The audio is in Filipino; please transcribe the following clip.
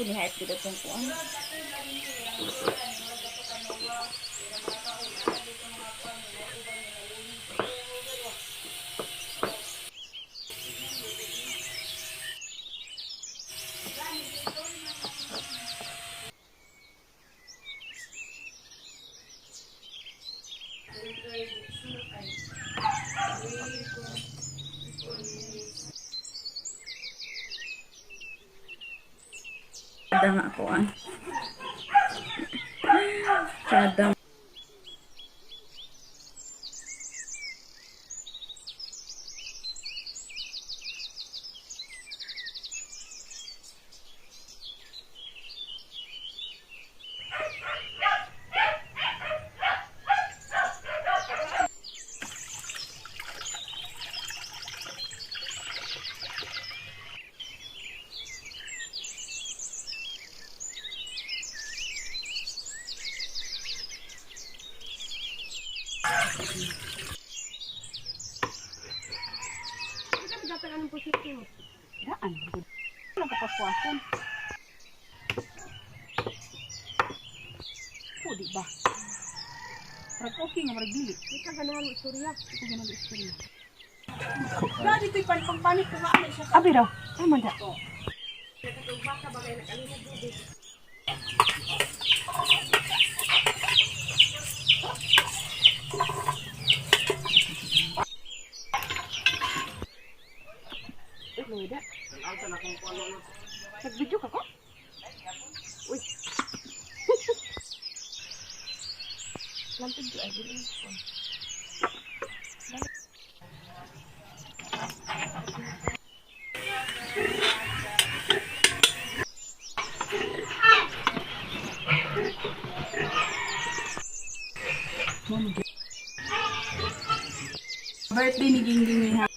Pinihype ko itong kuwan. Kada nga kuwan. Kada. Anong posisyon? Daan. Walang kapaswasan. O, di ba? Parang okay nga, marag dili. Hindi ka ganahan mo istorya. Hindi ka ganahan mo istorya. Dati ito'y panik ko nga. Abi daw. Tama da. Baka bagay na kanina bubig. Loida. Nag-video ka ko? Uy. Lantig ay dili. Birthday ni Gingging ni ha.